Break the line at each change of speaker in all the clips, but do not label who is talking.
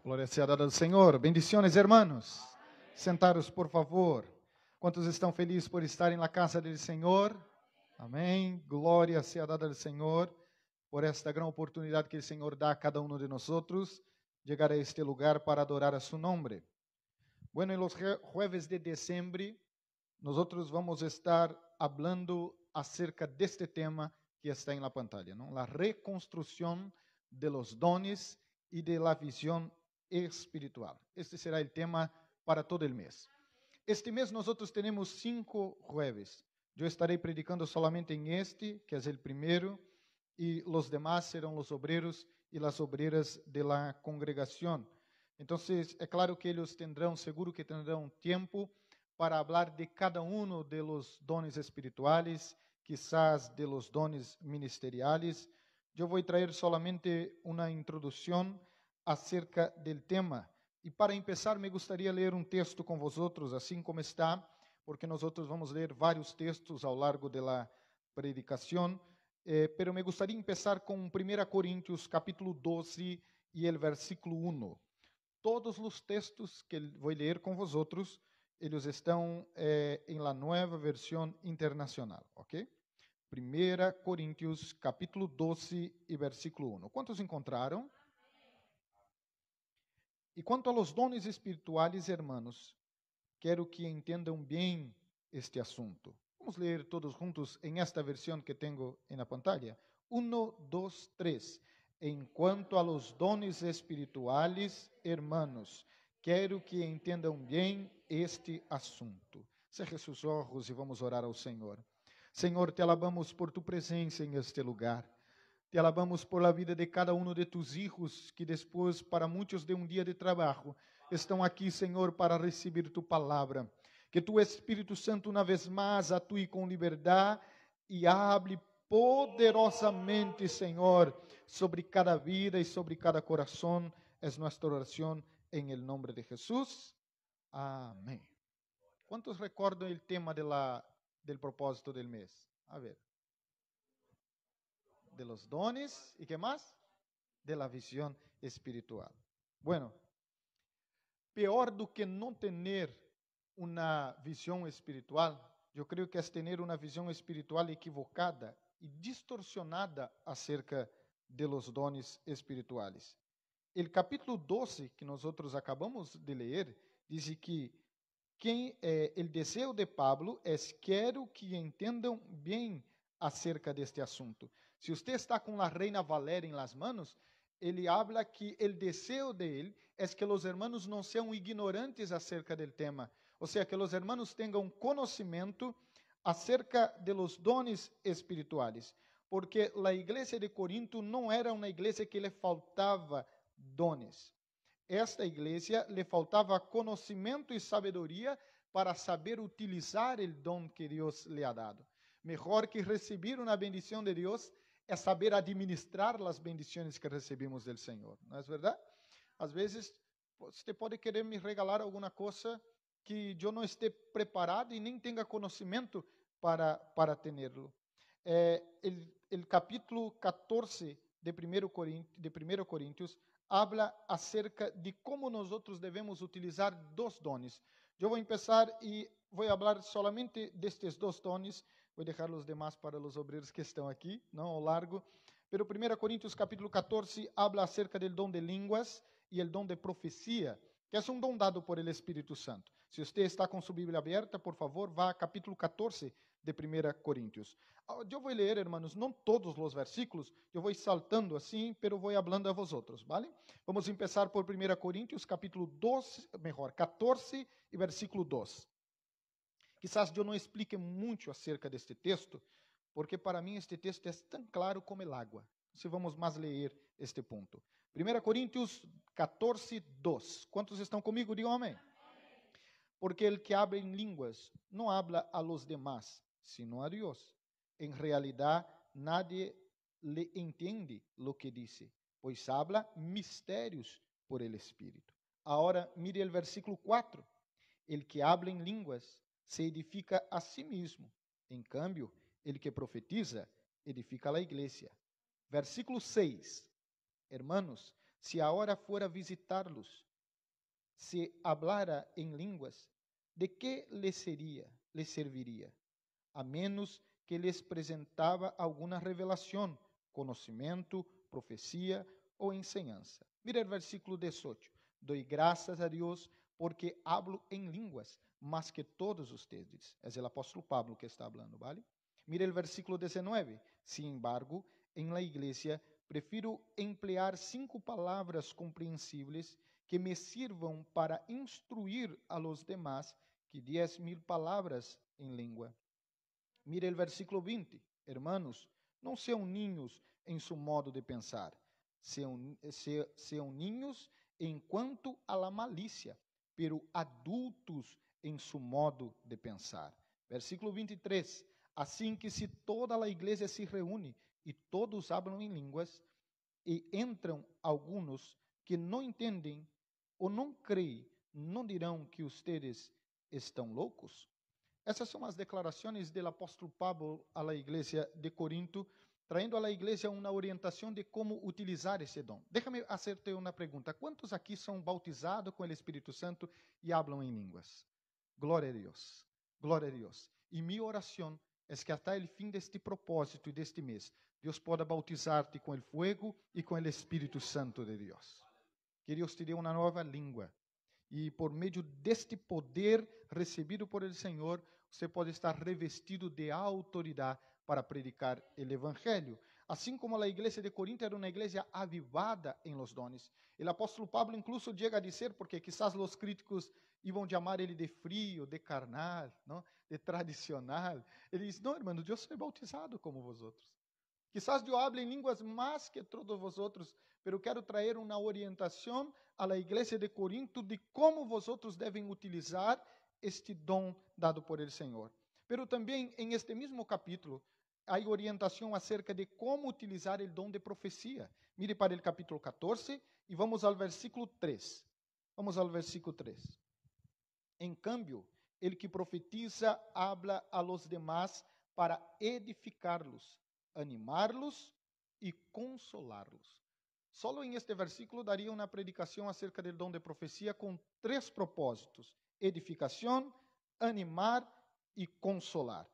Glória sea dada ao Senhor. Bendiciones, hermanos. Sentaros, por favor. Quantos estão felizes por estarem na casa do Senhor? Amém. Glória sea dada ao Senhor por esta grande oportunidade que o Senhor dá a cada um de nós chegar a este lugar para adorar a su nombre. Bueno, en los jueves de diciembre, nosotros vamos a estar hablando acerca de este tema que está en la pantalla, ¿no? La reconstrucción de los dones y de la visión espiritual. Este será el tema para todo el mes. Este mes nosotros tenemos 5 jueves. Yo estaré predicando solamente en este, que es el primero, y los demás serán los obreros y las obreras de la congregación. Entonces, é claro que ellos tendrán, seguro que tendrán tiempo para hablar de cada uno de los dones espirituales, quizás de los dones ministeriales. Yo voy a traer solamente una introducción acerca del tema. E para empezar, me gustaría leer um texto com vosotros, assim como está, porque nós vamos ler vários textos ao largo da predicação, pero me gustaría empezar com 1 Coríntios, capítulo 12, e o versículo 1. Todos os textos que vou ler com vosotros, eles estão em la nueva versão internacional, ok? 1 Coríntios, capítulo 12 e versículo 1. Quantos encontraram? E quanto a los dones espirituales, hermanos, quero que entendam bem este assunto. Vamos ler todos juntos em esta versão que tenho na pantalla. 1, 2, 3. En cuanto a los dones espirituales, hermanos, quero que entendam bem este assunto. Cerre seus olhos e vamos orar ao Senhor. Senhor, te alabamos por tu presença em este lugar. Te alabamos por la vida de cada um de tus hijos, que depois, para muitos de um dia de trabalho, estão aqui, Senhor, para receber tu palavra. Que tu Espírito Santo, uma vez mais, atue com liberdade e hable poderosamente, Senhor, sobre cada vida e sobre cada coração. É nossa oração em nome de Jesus. Amém. Quantos recordam o tema del propósito del mês? A ver. De los dones, ¿y qué más? De la visión espiritual. Bueno, peor do que não ter uma visão espiritual, eu creio que é ter uma visão espiritual equivocada e distorsionada acerca de los dones espirituales. O capítulo 12 que nós acabamos de ler diz que o desejo de Pablo é quero que entendam bem acerca deste assunto. Se você está com a Reina Valera em las manos, ele habla que o desejo de ele é que os hermanos não sejam ignorantes acerca do tema, ou seja, que os hermanos tenham conhecimento acerca de los dones espirituales, porque a igreja de Corinto não era uma igreja que lhe faltava dones. Esta igreja lhe faltava conhecimento e sabedoria para saber utilizar o dom que Deus lhe ha dado. Melhor que receber uma bendição de Deus é saber administrar as bendições que recebemos do Senhor. Não é verdade? Às vezes, você pode querer me regalar alguma coisa que eu não esteja preparado e nem tenha conhecimento para tê-lo. O capítulo 14 de 1 Coríntios habla acerca de como nós devemos utilizar dos dones. Eu vou começar e vou falar solamente destes dos dones. Vou deixar os demais para os obreiros que estão aqui, não ao largo. Pero 1 Coríntios capítulo 14 habla acerca do dom de línguas e o dom de profecia, que é um dom dado por el Espírito Santo. Se você está com sua Bíblia aberta, por favor, vá a capítulo 14 de 1 Coríntios. Eu vou ler, hermanos, não todos os versículos, eu vou ir saltando assim, pero vou hablando a vosotros, ¿vale? Vamos começar por 1 Coríntios, capítulo 14 e versículo 2. Quizás eu não explique muito acerca deste texto, porque para mim este texto é tão claro como el agua. Então vamos mais ler este ponto. 1 Coríntios 14, 2. Quantos estão comigo? Digam amém. Porque el que habla em línguas não habla a los demás, sino a Dios. En realidad, nadie le entiende lo que dice, pois habla mistérios por el Espírito. Agora, mire o versículo 4. El que habla em línguas se edifica a si mesmo. Em cambio, el que profetiza edifica a igreja. Versículo 6. Hermanos, si ahora fuera a visitarlos, se hablara en lenguas, ¿de qué les serviría? A menos que les presentaba alguna revelación, conocimiento, profecía o enseñanza. Mira el versículo 18. Doy gracias a Dios porque hablo en lenguas más que todos ustedes. Es el apóstol Pablo que está hablando, ¿vale? Mira el versículo 19. Sin embargo, en la iglesia prefiro emplear 5 palavras compreensíveis que me sirvam para instruir a los demás que 10.000 palavras em língua. Mire o versículo 20. Hermanos, não sejam ninhos em seu modo de pensar, sejam ninhos enquanto a la malícia, pero adultos em seu modo de pensar. Versículo 23. Assim que se toda a igreja se reúne e todos hablam em línguas, e entram alguns que não entendem ou não creem, não dirão que ustedes estão loucos? Essas são as declarações do apóstolo Pablo à la igreja de Corinto, traindo à la igreja uma orientação de como utilizar esse dom. Déjame hacerte uma pergunta. Quantos aqui são bautizados com o Espírito Santo e falam em línguas? Glória a Deus. Glória a Deus. E minha oração é que até o fim deste propósito e deste mês, Deus possa bautizar-te com o fogo e com o Espírito Santo de Deus. Que Deus te dê uma nova língua. E por meio deste poder recebido por el Senhor, você pode estar revestido de autoridade para predicar o Evangelho. Assim como a igreja de Corinto era uma igreja avivada em los dones. O apóstolo Pablo incluso chega a dizer, porque quizás os críticos iam chamar ele de frio, de carnal, não? De tradicional. Ele diz, não, hermano, eu sou bautizado como vosotros. Quizás eu hable em línguas mais que todos vosotros, pero quero trazer uma orientação à la igreja de Corinto de como vosotros devem utilizar este dom dado por el Senhor. Pero também em este mesmo capítulo há orientação acerca de como utilizar o dom de profecia. Mire para o capítulo 14 e vamos ao versículo 3. Vamos ao versículo 3. Em cambio, el que profetiza habla a los demás para edificarlos, animarlos e consolarlos. Solo em este versículo daria uma predicação acerca do dom de profecia com 3 propósitos: edificação, animar e consolar.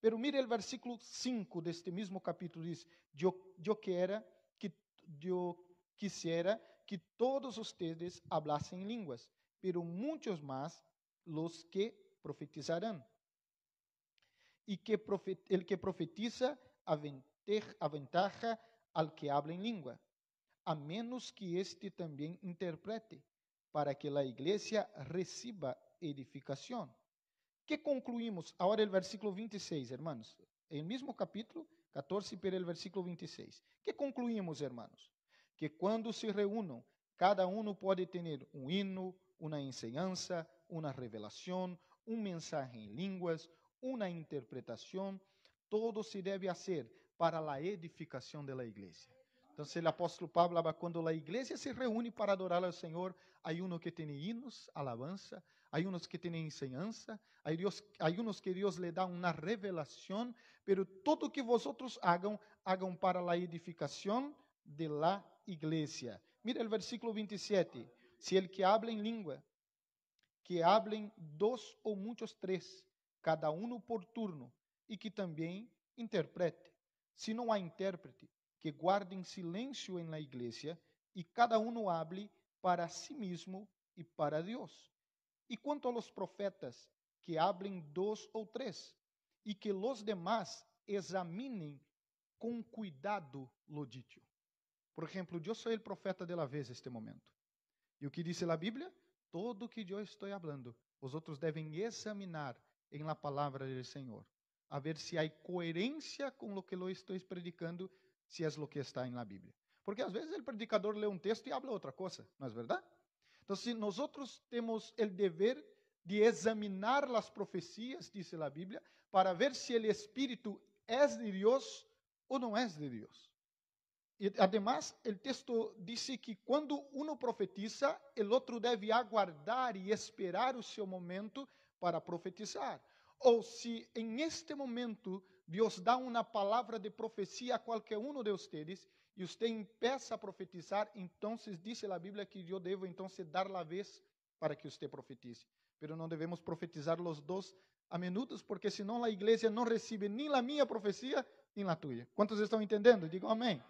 Pero mire o versículo 5 deste mesmo capítulo, diz, eu quisiera que todos ustedes hablassem línguas, pero muitos más los que profetizarán. E que el que profetiza aventaja al que habla em língua, a menos que este também interprete, para que a igreja reciba edificação. Que concluímos? Agora o versículo 26, hermanos. El mesmo capítulo 14, pero el versículo 26. Que concluímos, hermanos? Que quando se reúnam, cada um pode ter um hino, uma enseñanza, uma revelação, mensaje em línguas, uma interpretação. Todo se deve fazer para a edificação da igreja. Então, o apóstolo Pablo habla, quando a igreja se reúne para adorar ao Senhor, há que tem hinos, alabanza, há que tem enseñanza, há que Deus lhe dá uma revelação, pero todo que vosotros hagan para a edificação de la igreja. Mira o versículo 27. Se el que habla em língua, que hablen 2 ou muitos 3, cada por turno, e que também interprete. Se não há intérprete, que guardem silêncio em la igreja, e cada hable para si mesmo e para Deus. E quanto a los profetas, que hablen 2 ou 3, e que los demás examinem com cuidado lo dicho. Por exemplo, eu sou o profeta de la vez este momento. E o que diz a Bíblia? Todo o que eu estou falando, os outros devem examinar em la palavra do Senhor, a ver se há coerência com o que eu estou predicando, se é o que está em la Bíblia. Porque às vezes o predicador lê um texto e habla outra coisa, não é verdade? Então, se nós temos o dever de examinar as profecias, diz a Bíblia, para ver se o Espírito é de Deus ou não é de Deus. E, además, o texto diz que quando um profetiza, o outro deve aguardar e esperar o seu momento para profetizar. Ou se em este momento Deus dá uma palavra de profecia a qualquer um de vocês, e você empieza a profetizar, então diz a Bíblia que eu devo então dar a vez para que você profetize. Pero não devemos profetizar os dois a menudo, porque senão a igreja não recebe nem a minha profecia, nem a tua. Quantos estão entendendo? Digam amém.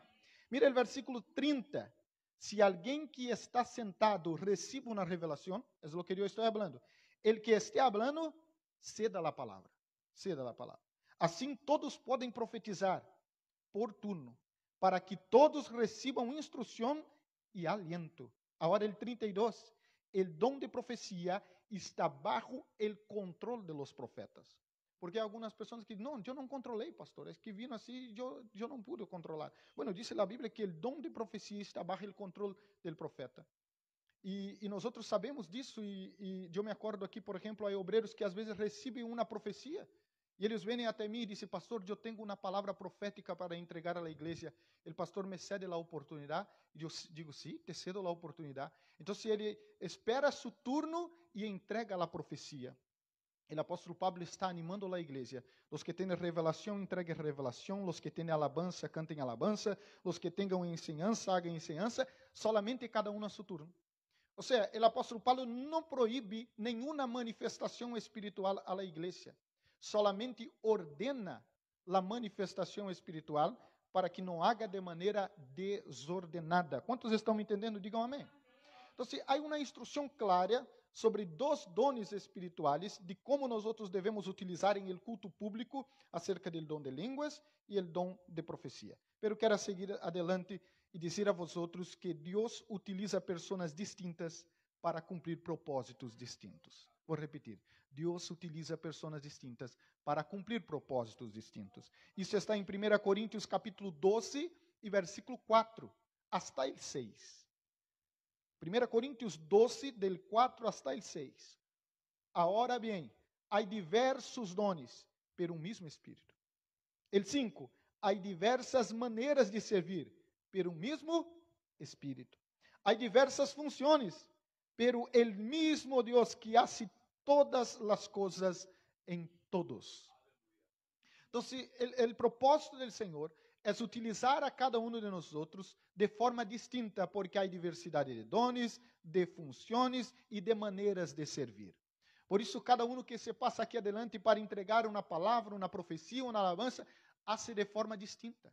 Mira o versículo 30. Se alguém que está sentado recebe uma revelação, é o que eu estou falando. El que esté hablando, ceda a palavra. Ceda a palavra. Assim todos podem profetizar por turno, para que todos recebam instrução e aliento. Agora el 32. El dom de profecia está bajo el control de los profetas. Porque há algumas pessoas que, não, eu não controlei, pastor, é que vino assim, eu não pude controlar. Bueno, diz a Bíblia que o dom de profecia está bajo el control del profeta. E nós sabemos disso, e eu me acordo aqui, por exemplo, há obreiros que às vezes recebem uma profecia, e eles vêm até mim e dizem, pastor, eu tenho uma palavra profética para entregar à igreja. O pastor me cede a oportunidade? E eu digo, sim, te cedo a oportunidade. Então, ele espera seu turno e entrega a profecia. O apóstolo Pablo está animando a igreja. Os que têm revelação, entreguem revelação. Os que têm alabança, cantem alabança. Os que tenham ensinança, hagam ensinança. Solamente cada um a seu turno. Ou seja, o apóstolo Paulo não proíbe nenhuma manifestação espiritual à igreja. Solamente ordena a manifestação espiritual para que não haga de maneira desordenada. Quantos estão me entendendo? Digam amém. Então, há uma instrução clara sobre dois dones espirituais, de como nós devemos utilizar em el culto público, acerca do dom de línguas e o dom de profecia. Pero quero seguir adelante e dizer a vosotros que Deus utiliza pessoas distintas para cumprir propósitos distintos. Vou repetir. Deus utiliza pessoas distintas para cumprir propósitos distintos. Isso está em 1 Coríntios capítulo 12 e versículo 4 hasta el 6. 1 Coríntios 12, del 4 hasta el 6. Ahora bien, hay diversos dones, pero un mismo Espíritu. El 5, hay diversas maneiras de servir, pero un mismo Espíritu. Hay diversas funciones, pero el mismo Dios que hace todas las cosas en todos. Entonces, el propósito del Señor es utilizar a cada uno de nosotros de forma distinta, porque hay diversidad de dones, de funciones y de maneras de servir. Por isso, cada uno que se passa aqui adelante para entregar uma palavra, uma profecia, uma alabança, hace de forma distinta.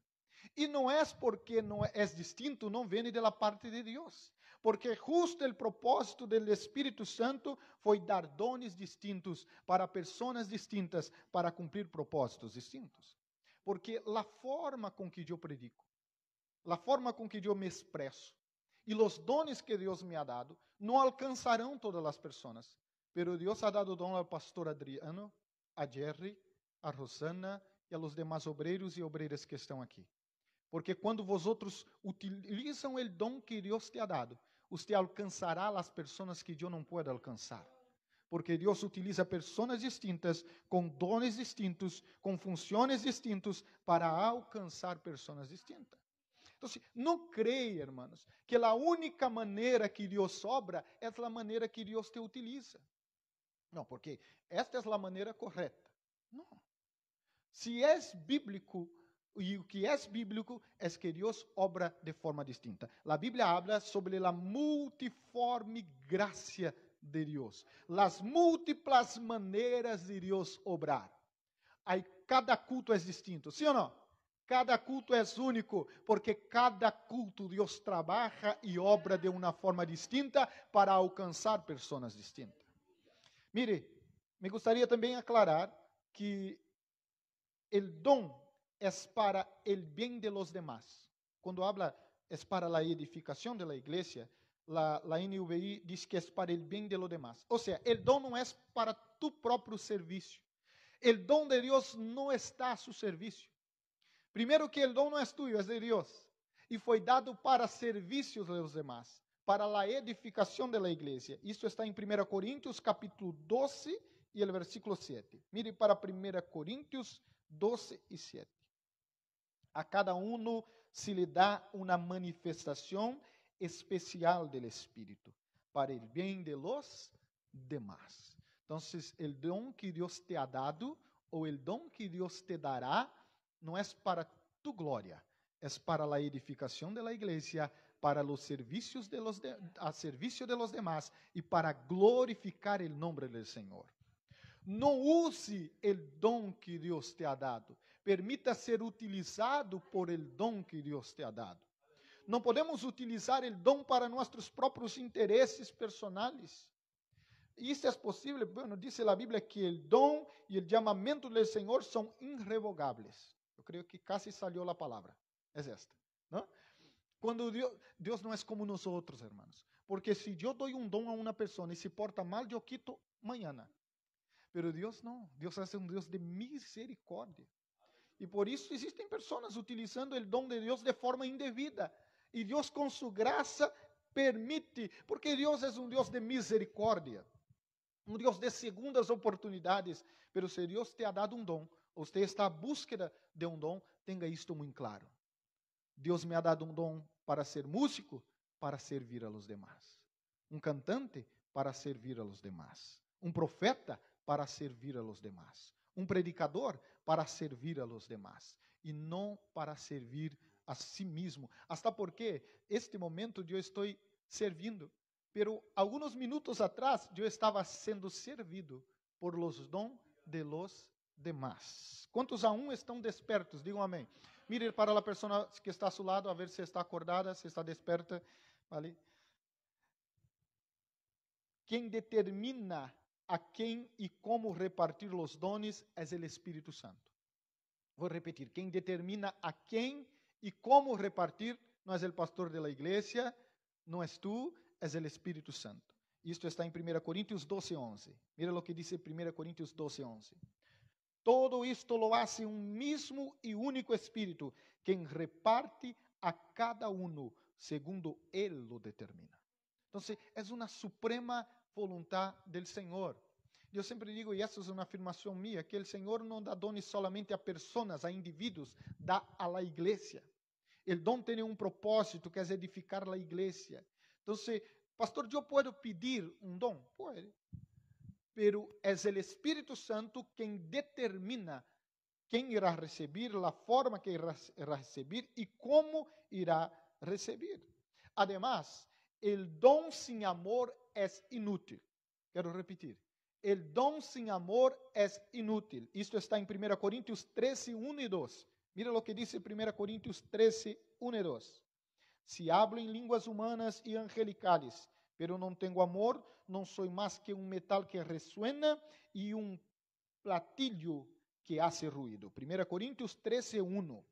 E não é porque não é distinto, não vem da parte de Deus. Porque justo o propósito do Espírito Santo foi dar dones distintos para pessoas distintas para cumprir propósitos distintos. Porque a forma com que eu predico, a forma com que eu me expresso e os dones que Deus me ha dado não alcançarão todas as pessoas. Pero Deus ha dado dom ao pastor Adriano, a Jerry, a Rosana e a los demás obreiros e obreiras que estão aqui. Porque quando vosotros utilizam o dom que Deus te ha dado, você alcançará as pessoas que eu não posso alcançar. Porque Deus utiliza pessoas distintas, com dones distintos, com funções distintas, para alcançar pessoas distintas. Então, não creia, hermanos, que a única maneira que Deus obra é a maneira que Deus te utiliza. Não, porque esta é a maneira correta. Não. Se é bíblico, e o que é bíblico é que Deus obra de forma distinta. A Bíblia habla sobre a multiforme graça de Deus, as múltiplas maneiras de Deus obrar. Aí cada culto é distinto, sim ou não? Cada culto é único, porque cada culto Deus trabalha e obra de uma forma distinta para alcançar pessoas distintas. Mire, me gostaria também aclarar que o dom é para o bem de los demás. Quando habla é para a edificação da igreja, a NVI diz que é para o bem de los demás. Ou seja, o dom não é para tu próprio serviço. O dom de Deus não está a seu serviço. Primeiro que o dom não é tuyo, é de Deus. E foi dado para serviço dos demás, para a edificação da igreja. Isso está em 1 Coríntios capítulo 12 e o versículo 7. Mire para 1 Coríntios 12 e 7. A cada um se lhe dá uma manifestação especial do Espírito, para o bem de los demás. Então, o dom que Deus te ha dado, ou o dom que Deus te dará, não é para tu glória, é es para la edificación de la iglesia, para los servicios a servicio de los demás y para glorificar el nombre del Señor. No use el don que Dios te ha dado. Permita ser utilizado por el don que Dios te ha dado. No podemos utilizar el don para nuestros propios intereses personales. Isso é possível? Bueno, diz a Bíblia que o dom e o chamamento do Senhor são irrevogáveis. Eu creio que quase saiu a palavra. É esta. Não? Quando Deus não é como nós outros, hermanos. Porque se eu dou um dom a uma pessoa e se porta mal, eu quito amanhã. Pero Deus não. Deus é um Deus de misericórdia. E por isso existem pessoas utilizando o dom de Deus de forma indevida. E Deus, com sua graça, permite. Porque Deus é um Deus de misericórdia. Um Deus de segundas oportunidades. Pero se Deus te ha dado um dom, você está à búsqueda de um dom, tenha isto muito claro. Deus me ha dado um dom para ser músico, para servir a los demás. Um cantante, para servir a los demás. Um profeta, para servir a los demás. Um predicador, para servir a los demás. E não para servir a si mesmo. Hasta porque, este momento, eu estou servindo. Pero algunos minutos atrás, eu estava sendo servido por los dons de los demás. Quantos aún estão despertos? Digam amém. Mire para a pessoa que está a seu lado, a ver se está acordada, se está desperta. Vale? Quem determina a quem e como repartir os dones é o Espírito Santo. Vou repetir. Quem determina a quem e como repartir não é o pastor da igreja, não és tu, é o Espírito Santo. Isto está em 1 Coríntios 12:11. Mira o que diz 1 Coríntios 12:11. Todo isto lo hace um mesmo e único Espírito, quem reparte a cada uno segundo Ele lo determina. Então, é uma suprema voluntad del Senhor. Eu sempre digo, e essa é uma afirmação minha, que o Senhor não dá dones solamente a pessoas, a indivíduos, dá a la igreja. O dom tem um propósito, que é edificar a igreja. Então, pastor, eu posso pedir um dom? Pode. Pero é o Espírito Santo quem determina quem irá receber, a forma que irá receber e como irá receber. Además, o dom sem amor é inútil. Quero repetir. O dom sem amor é inútil. Isto está em 1 Coríntios 13, 1 e 2. Mira o que diz 1 Coríntios 13, 1 e 2. Se hablo em línguas humanas e angelicales, pero não tenho amor, não sou mais que um metal que resuena e um platillo que hace ruído. 1 Coríntios 13, 1.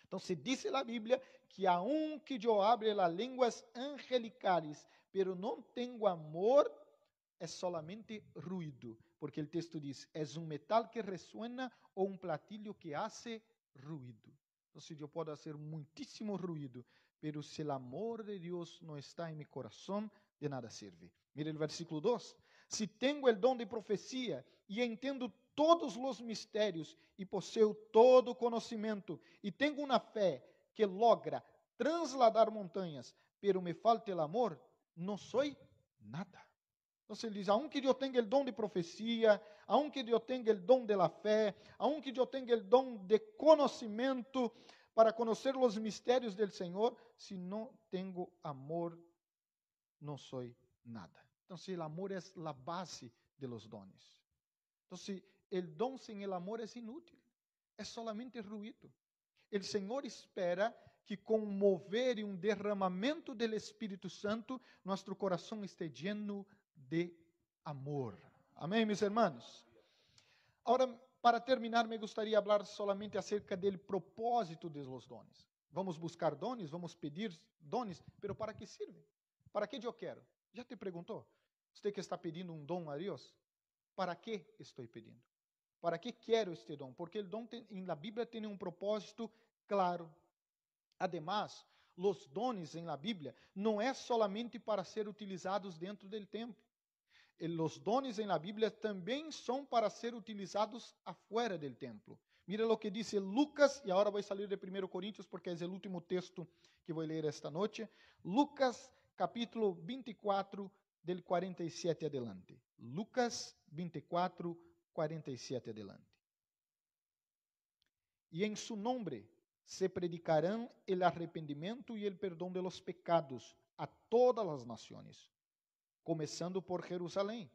Então, se diz na Bíblia que aunque eu hable las línguas angelicales, pero não tenho amor, é solamente ruído. Porque o texto diz, é um metal que resuena ou um platillo que hace ruído. Então, eu posso fazer muitíssimo ruído, pero se o amor de Deus não está em meu coração, de nada serve. Mire o versículo 2. Se tenho o dom de profecia e entendo todos os mistérios e possuo todo o conhecimento e tenho uma fé que logra trasladar montanhas, pero me falta o amor, não sou nada. Então ele diz, aunque eu tenha o dom de profecia, aunque eu tenha o dom de la fé, aunque eu tenha o dom de conhecimento para conhecer os mistérios del Senhor, se não tenho amor, não sou nada. Então, o amor é a base de los dones. Então, o dom sem el amor é inútil, é solamente ruído. O Senhor espera que com mover e um derramamento do Espírito Santo, nosso coração esteja lleno de amor. Amém, meus irmãos? Agora, para terminar, me gostaria de falar solamente acerca do propósito de los dones. Vamos buscar dones, vamos pedir dones, pero ¿para que sirve? ¿Para que eu quero? Já te perguntou? Você que está pedindo um dom a Deus? ¿Para que estou pedindo? ¿Para que quero este dom? Porque o dom na Bíblia tem um propósito claro. Además, os dones na Bíblia não é solamente para ser utilizados dentro do templo. Os dones na Bíblia também são para ser utilizados afuera do templo. Mira o que diz Lucas, e agora vou sair de 1 Coríntios, porque é o último texto que vou ler esta noite. Lucas, capítulo 24, del 47 adelante. Lucas 24, 47 adelante. E em su nombre se predicarán el arrepentimiento y el perdón de los pecados a todas las naciones, comenzando por Jerusalén.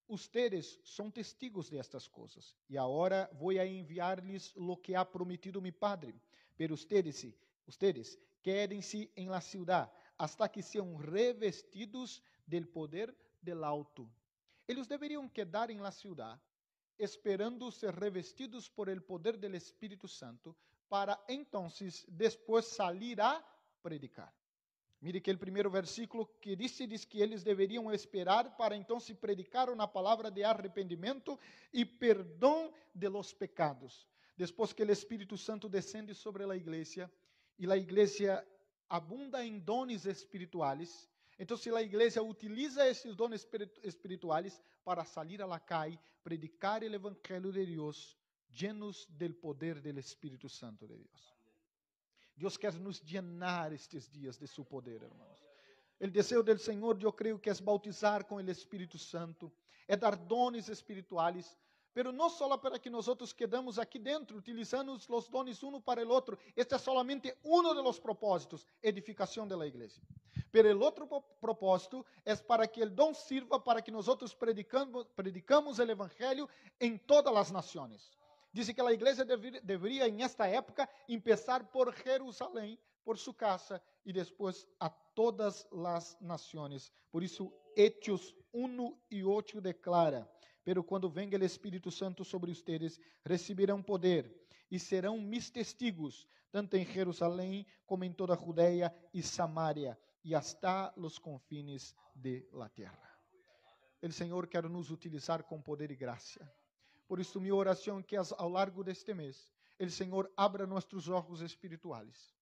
Ustedes son testigos de estas cosas, y ahora voy a enviarles lo que ha prometido mi Padre. Pero ustedes quédense en la ciudad hasta que sean revestidos del poder del alto. Ellos deberían quedar en la ciudad, esperando ser revestidos por el poder del Espíritu Santo, para entonces después salir a predicar. Mire que o primeiro versículo que diz que eles deveriam esperar para então se predicar uma palavra de arrependimento e perdão de los pecados. Depois que o Espírito Santo descende sobre a igreja e a igreja abunda em dones espirituais, então se a igreja utiliza esses dones espirituais para sair a la calle, predicar o evangelho de Deus, llenos del poder del Espírito Santo de Deus. Deus quer nos llenar estes dias de seu poder, hermanos. O desejo do Senhor, eu creio que é bautizar com o Espírito Santo, é dar dones espirituais, pero não só para que nós quedamos aqui dentro, utilizando os dones um para o outro. Este é solamente um dos propósitos, edificação da igreja. Pero o outro propósito é para que o dom sirva para que nós predicamos o evangelho em todas as nações. Diz que a igreja deveria, em esta época, começar por Jerusalém, por sua casa, e depois a todas as nações. Por isso, Hechos 1:8 declara: pero quando venga o Espírito Santo sobre ustedes, receberão poder, e serão mis testigos, tanto em Jerusalém, como em toda a Judeia e Samaria, e hasta os confines de la terra. O Senhor quer nos utilizar com poder e graça. Por isso, minha oração é que ao largo deste mês, o Senhor abra nossos olhos espirituais.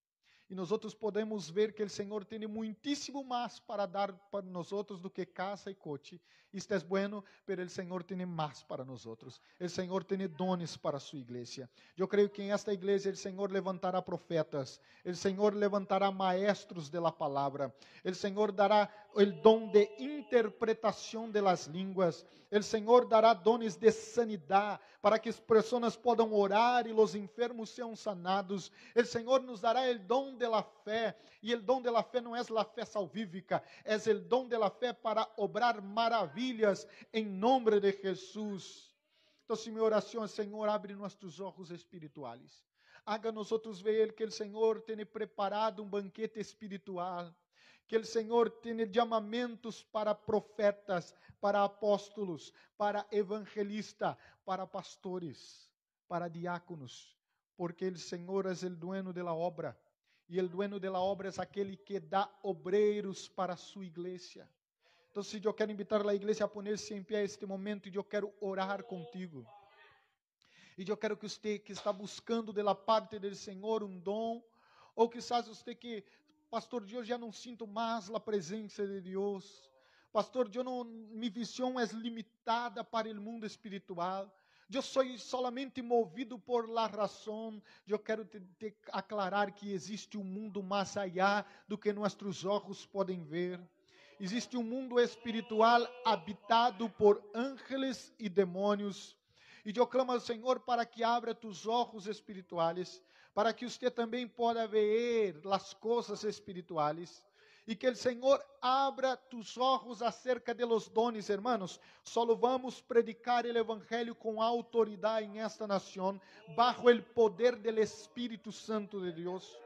E nós podemos ver que o Senhor tem muitíssimo mais para dar para nós do que casa e coche. Isto é bueno, pero o Senhor tem mais para nós. O Senhor tem dones para a sua igreja. Eu creio que em esta igreja o Senhor levantará profetas, o Senhor levantará maestros de la palavra, o Senhor dará o dom de interpretação de las línguas, o Senhor dará dones de sanidade, para que as pessoas possam orar e os enfermos sejam sanados. O Senhor nos dará o dom de la fé, e o dom de la fé não é a fé salvífica, é o dom de la fé para obrar maravilhas em nome de Jesus. Então, minha oração é: Senhor, abre nossos olhos espirituais. Haga nosotros ver que o Senhor tem preparado um banquete espiritual, que o Senhor tem chamamentos para profetas, para apóstolos, para evangelistas, para pastores, para diáconos, porque o Senhor é o dueño de la obra, e o dueño de la obra é aquele que dá obreiros para sua igreja. Então, eu quero invitar a igreja a poner-se em pé este momento, e eu quero orar contigo. E eu quero que você que está buscando da parte do Senhor um dom, ou quizás você que, pastor, eu já não sinto mais a presença de Deus. Pastor, minha visão é limitada para o mundo espiritual. Eu sou solamente movido por la razão. Eu quero te aclarar que existe um mundo mais allá do que nossos olhos podem ver. Existe um mundo espiritual habitado por ángeles e demônios. E eu clamo ao Senhor para que abra tus olhos espirituais, para que você também possa ver as coisas espirituais. E que o Senhor abra tus olhos acerca de los dones, hermanos. Solo vamos predicar o evangelho com autoridade em esta nação, bajo el poder del Espírito Santo de Deus.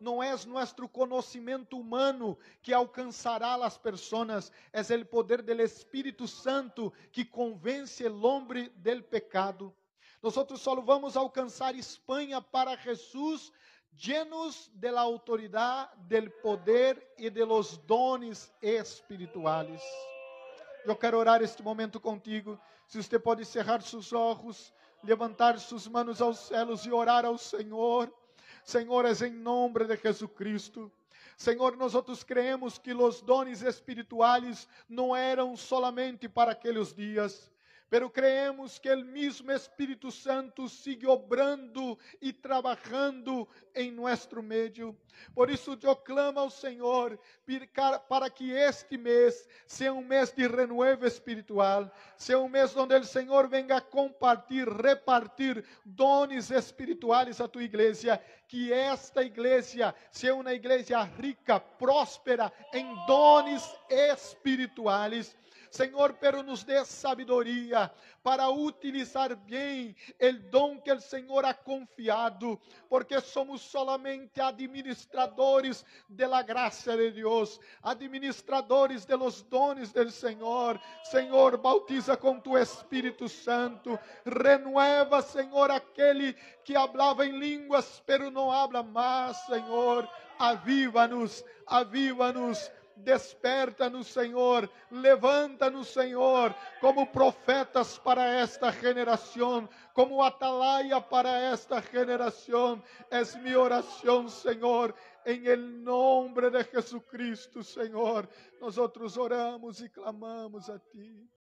Não é nosso conhecimento humano que alcançará as pessoas, é o poder do Espírito Santo que convence o homem del pecado. Nós só vamos alcançar Espanha para Jesus, llenos de la autoridade, del poder e de los dones espirituais. Eu quero orar este momento contigo. Se você pode cerrar seus olhos, levantar suas mãos aos céus e orar ao Senhor. Senhor, é em nome de Jesucristo. Senhor, nós creemos que os dones espirituais não eram solamente para aqueles dias, pero creemos que el mismo Espíritu Santo sigue obrando e trabalhando em nosso meio. Por isso eu clamo ao Senhor para que este mês seja um mês de renovo espiritual, seja um mês onde o Senhor venga a compartilhar, repartir dones espirituais a tua igreja, que esta igreja seja uma igreja rica, próspera em dones espirituais. Senhor, pero nos dê sabedoria para utilizar bem o dom que o Senhor ha confiado, porque somos solamente administradores de la gracia de Deus, administradores de los dones del Senhor. Senhor, bautiza com tu Espírito Santo, renueva, Senhor, aquele que hablava em línguas, pero não habla mais, Senhor. Aviva-nos, aviva-nos. Desperta-nos, Senhor, levanta-nos, Senhor, como profetas para esta geração, como atalaia para esta geração. É minha oração, Senhor, em el nome de Jesucristo, Senhor. Nós oramos e clamamos a Ti.